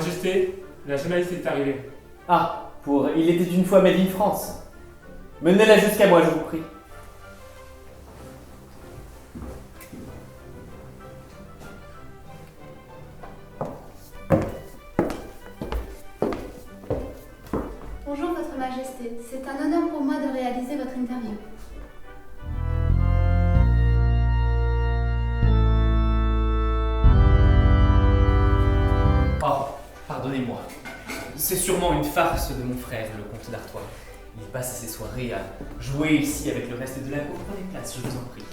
Majesté, la journaliste est arrivée. Ah, pour Il était une fois made in France. Menez-la jusqu'à moi, je vous prie. Bonjour Votre Majesté, c'est un honneur pour moi de réaliser votre interview. Oh, pardonnez-moi. C'est sûrement une farce de mon frère, le comte d'Artois. Il passe ses soirées à jouer ici avec le reste de la cour. Prenez place, je vous en prie.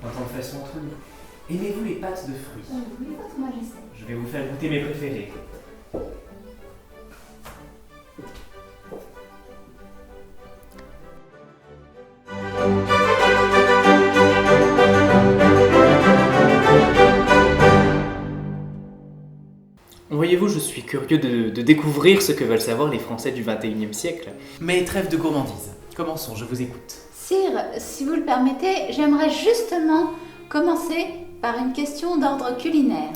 Maintenant, façon entre nous. Aimez-vous les pâtes de fruits? Oui, Votre Majesté. Je vais vous faire goûter mes préférés. Voyez-vous, je suis curieux de découvrir ce que veulent savoir les Français du XXIe siècle. Mais trêve de gourmandise. Commençons, je vous écoute. Sire, si vous le permettez, j'aimerais justement commencer par une question d'ordre culinaire.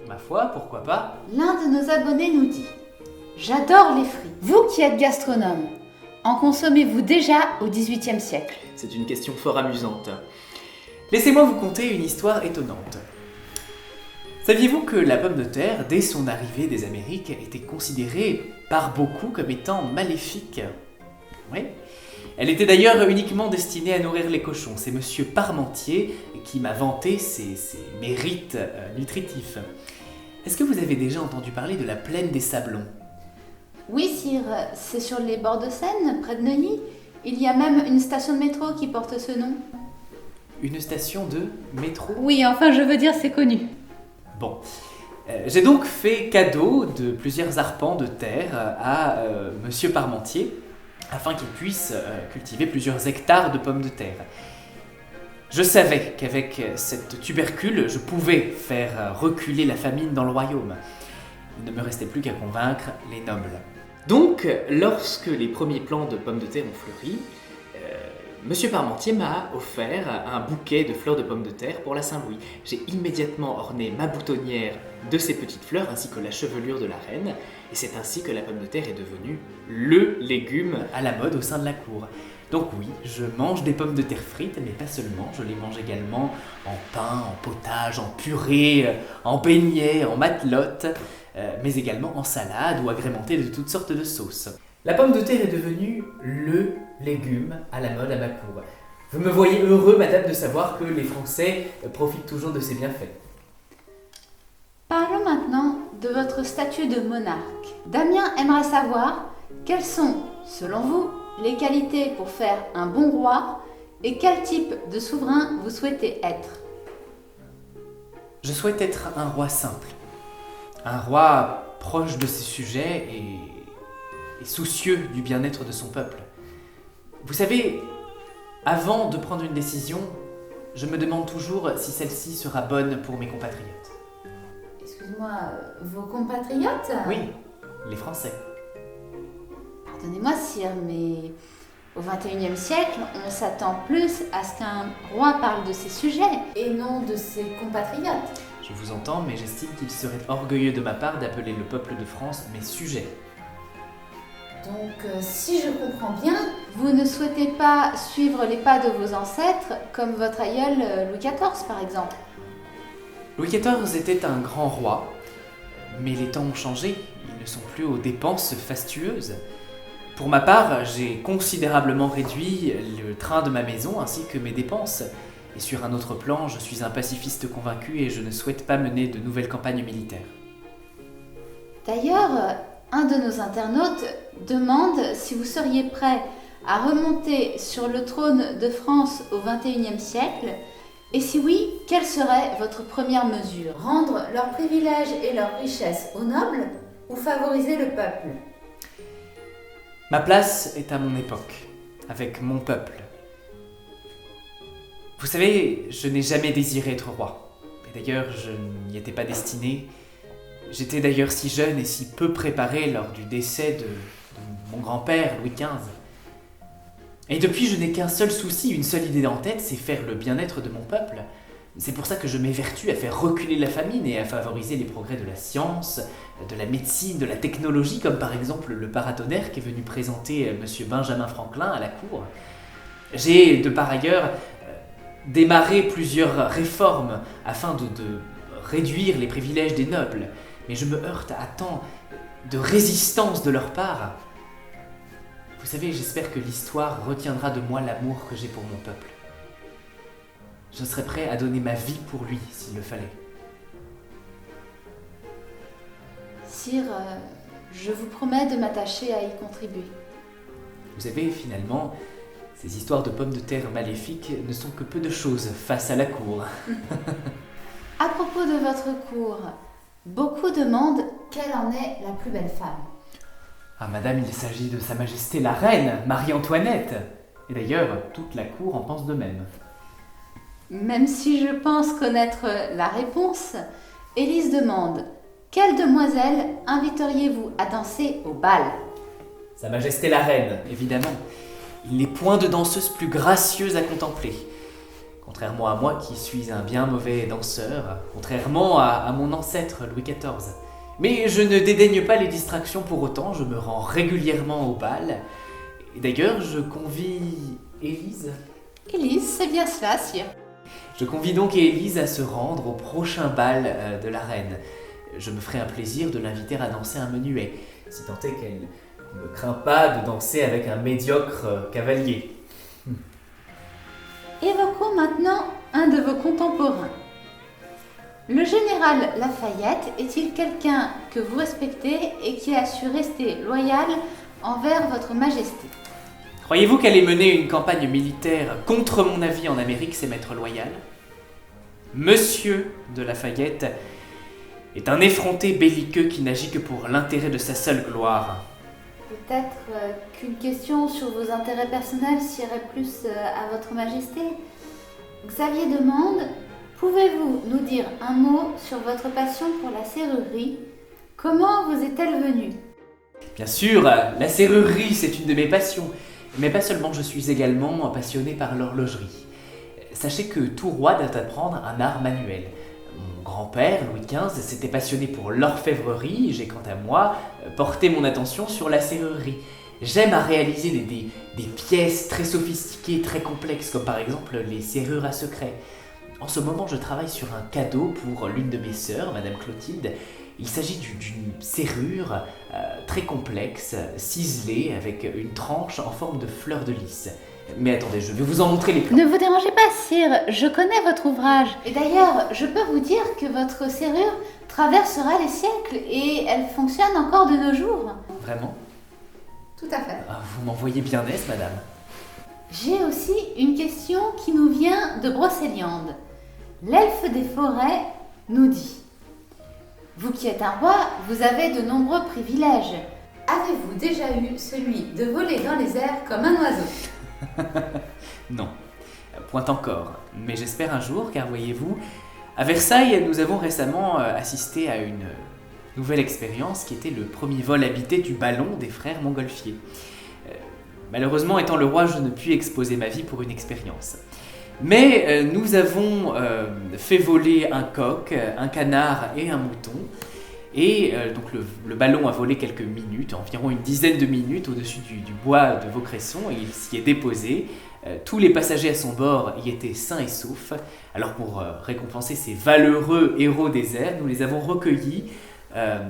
Ma foi, pourquoi pas? L'un de nos abonnés nous dit « J'adore les fruits. Vous qui êtes gastronome, en consommez-vous déjà au XVIIIe siècle ?» C'est une question fort amusante. Laissez-moi vous conter une histoire étonnante. Saviez-vous que la pomme de terre, dès son arrivée des Amériques, était considérée par beaucoup comme étant maléfique? Oui. Elle était d'ailleurs uniquement destinée à nourrir les cochons. C'est Monsieur Parmentier qui m'a vanté ses mérites nutritifs. Est-ce que vous avez déjà entendu parler de la plaine des Sablons? Oui, sire, c'est sur les bords de Seine, près de Neuilly. Il y a même une station de métro qui porte ce nom. Une station de métro? Oui, enfin, je veux dire, c'est connu. Bon. J'ai donc fait cadeau de plusieurs arpents de terre à Monsieur Parmentier, afin qu'il puisse cultiver plusieurs hectares de pommes de terre. Je savais qu'avec cette tubercule, je pouvais faire reculer la famine dans le royaume. Il ne me restait plus qu'à convaincre les nobles. Donc, lorsque les premiers plants de pommes de terre ont fleuri, Monsieur Parmentier m'a offert un bouquet de fleurs de pommes de terre pour la Saint-Louis. J'ai immédiatement orné ma boutonnière de ces petites fleurs ainsi que la chevelure de la reine, et c'est ainsi que la pomme de terre est devenue le légume à la mode au sein de la cour. Donc oui, je mange des pommes de terre frites, mais pas seulement, je les mange également en pain, en potage, en purée, en beignets, en matelote, mais également en salade ou agrémentée de toutes sortes de sauces. La pomme de terre est devenue le légume à la mode à ma cour. Vous me voyez heureux, madame, de savoir que les Français profitent toujours de ces bienfaits. Parlons maintenant de votre statut de monarque. Damien aimerait savoir quelles sont, selon vous, les qualités pour faire un bon roi et quel type de souverain vous souhaitez être. Je souhaite être un roi simple, un roi proche de ses sujets et soucieux du bien-être de son peuple. Vous savez, avant de prendre une décision, je me demande toujours si celle-ci sera bonne pour mes compatriotes. Excuse-moi, vos compatriotes? Oui, les Français. Pardonnez-moi, sire, mais au XXIe siècle, on s'attend plus à ce qu'un roi parle de ses sujets et non de ses compatriotes. Je vous entends, mais j'estime qu'il serait orgueilleux de ma part d'appeler le peuple de France mes sujets. Donc, si je comprends bien, vous ne souhaitez pas suivre les pas de vos ancêtres, comme votre aïeul Louis XIV, par exemple. Louis XIV était un grand roi, mais les temps ont changé, ils ne sont plus aux dépenses fastueuses. Pour ma part, j'ai considérablement réduit le train de ma maison ainsi que mes dépenses. Et sur un autre plan, je suis un pacifiste convaincu et je ne souhaite pas mener de nouvelles campagnes militaires. D'ailleurs, un de nos internautes demande si vous seriez prêt à remonter sur le trône de France au XXIe siècle, et si oui, quelle serait votre première mesure? Rendre leurs privilèges et leurs richesses aux nobles ou favoriser le peuple? Ma place est à mon époque, avec mon peuple. Vous savez, je n'ai jamais désiré être roi. Et d'ailleurs, je n'y étais pas destiné. J'étais d'ailleurs si jeune et si peu préparé lors du décès de mon grand-père, Louis XV. Et depuis, je n'ai qu'un seul souci, une seule idée en tête, c'est faire le bien-être de mon peuple. C'est pour ça que je m'évertue à faire reculer la famine et à favoriser les progrès de la science, de la médecine, de la technologie, comme par exemple le paratonnerre qui est venu présenter monsieur Benjamin Franklin à la cour. J'ai de par ailleurs démarré plusieurs réformes afin de réduire les privilèges des nobles, mais je me heurte à tant de résistance de leur part. Vous savez, j'espère que l'histoire retiendra de moi l'amour que j'ai pour mon peuple. Je serais prêt à donner ma vie pour lui s'il le fallait. Sire, je vous promets de m'attacher à y contribuer. Vous savez, finalement, ces histoires de pommes de terre maléfiques ne sont que peu de choses face à la cour. À propos de votre cour, beaucoup demandent quelle en est la plus belle femme. Ah madame, il s'agit de Sa Majesté la Reine, Marie-Antoinette. Et d'ailleurs, toute la cour en pense de même. Même si je pense connaître la réponse, Élise demande quelle demoiselle inviteriez-vous à danser au bal? Sa Majesté la Reine, évidemment. Il n'est point de danseuse plus gracieuse à contempler. Contrairement à moi qui suis un bien mauvais danseur, contrairement à mon ancêtre Louis XIV. Mais je ne dédaigne pas les distractions pour autant, je me rends régulièrement au bal. Et d'ailleurs, je convie Élise. Élise, c'est bien cela, sire. Je convie donc Élise à se rendre au prochain bal de la reine. Je me ferai un plaisir de l'inviter à danser un menuet, si tant est qu'elle ne craint pas de danser avec un médiocre cavalier. Évoquons maintenant un de vos contemporains. Le général Lafayette est-il quelqu'un que vous respectez et qui a su rester loyal envers votre majesté? Croyez-vous qu'aller mener une campagne militaire contre mon avis en Amérique, c'est m'être loyal? Monsieur de Lafayette est un effronté belliqueux qui n'agit que pour l'intérêt de sa seule gloire. Peut-être qu'une question sur vos intérêts personnels s'irait plus à votre majesté. Xavier demande, pouvez-vous nous dire un mot sur votre passion pour la serrurerie? Comment vous est-elle venue? Bien sûr, la serrurerie, c'est une de mes passions. Mais pas seulement, je suis également passionné par l'horlogerie. Sachez que tout roi doit apprendre un art manuel. Mon grand-père, Louis XV, s'était passionné pour l'orfèvrerie. J'ai, quant à moi, porté mon attention sur la serrurerie. J'aime à réaliser des pièces très sophistiquées, très complexes, comme par exemple les serrures à secret. En ce moment, je travaille sur un cadeau pour l'une de mes sœurs, Madame Clotilde. Il s'agit d'une serrure très complexe, ciselée, avec une tranche en forme de fleur de lys. Mais attendez, je vais vous en montrer les plans. Ne vous dérangez pas, sire, je connais votre ouvrage. Et d'ailleurs, je peux vous dire que votre serrure traversera les siècles et elle fonctionne encore de nos jours. Vraiment? Tout à fait. Ah, vous m'envoyez bien aise, madame. J'ai aussi une question qui nous vient de Brocéliande. L'elfe des forêts nous dit: vous qui êtes un roi, vous avez de nombreux privilèges. Avez-vous déjà eu celui de voler dans les airs comme un oiseau? Non, point encore. Mais j'espère un jour, car voyez-vous, à Versailles, nous avons récemment assisté à une nouvelle expérience qui était le premier vol habité du ballon des frères Montgolfier. Malheureusement, étant le roi, je ne puis exposer ma vie pour une expérience. Mais nous avons fait voler un coq, un canard et un mouton. Et donc le ballon a volé quelques minutes, environ une dizaine de minutes au-dessus du bois de Vaucresson, et il s'y est déposé. Tous les passagers à son bord y étaient sains et saufs. Alors pour récompenser ces valeureux héros des airs, nous les avons recueillis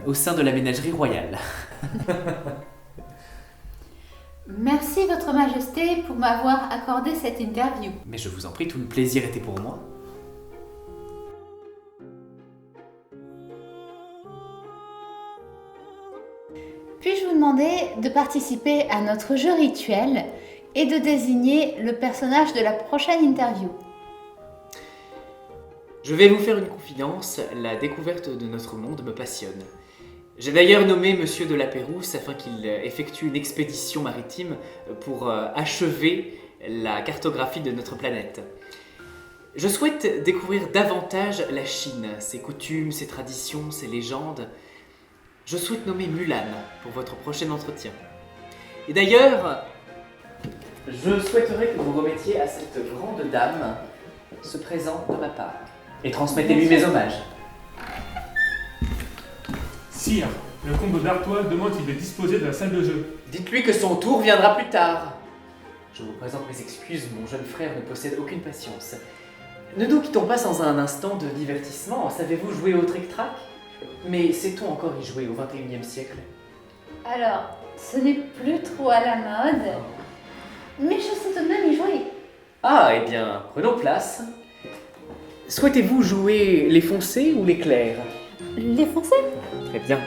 au sein de la ménagerie royale. Merci, Votre Majesté, pour m'avoir accordé cette interview. Mais je vous en prie, tout le plaisir était pour moi. Puis-je vous demander de participer à notre jeu rituel et de désigner le personnage de la prochaine interview? Je vais vous faire une confidence, la découverte de notre monde me passionne. J'ai d'ailleurs nommé Monsieur de la Pérouse afin qu'il effectue une expédition maritime pour achever la cartographie de notre planète. Je souhaite découvrir davantage la Chine, ses coutumes, ses traditions, ses légendes. Je souhaite nommer Mulan pour votre prochain entretien. Et d'ailleurs, je souhaiterais que vous remettiez à cette grande dame ce présent de ma part. et transmettez-lui mes hommages. Sire, le comte d'Artois demande s'il veut disposer de la salle de jeu. Dites-lui que son tour viendra plus tard. Je vous présente mes excuses, mon jeune frère ne possède aucune patience. Ne nous quittons pas sans un instant de divertissement. Savez-vous jouer au tric-trac? Mais sait-on encore y jouer au XXIe siècle? Alors, ce n'est plus trop à la mode, mais je sais tout de même y jouer. Ah, eh bien, prenons place. Souhaitez-vous jouer les foncés ou les clairs? Les Français? Très bien,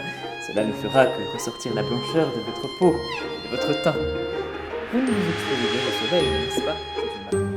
cela ne fera que ressortir la blancheur de votre peau et de votre teint. Vous ne vous exposez bien au soleil, n'est-ce pas? C'est une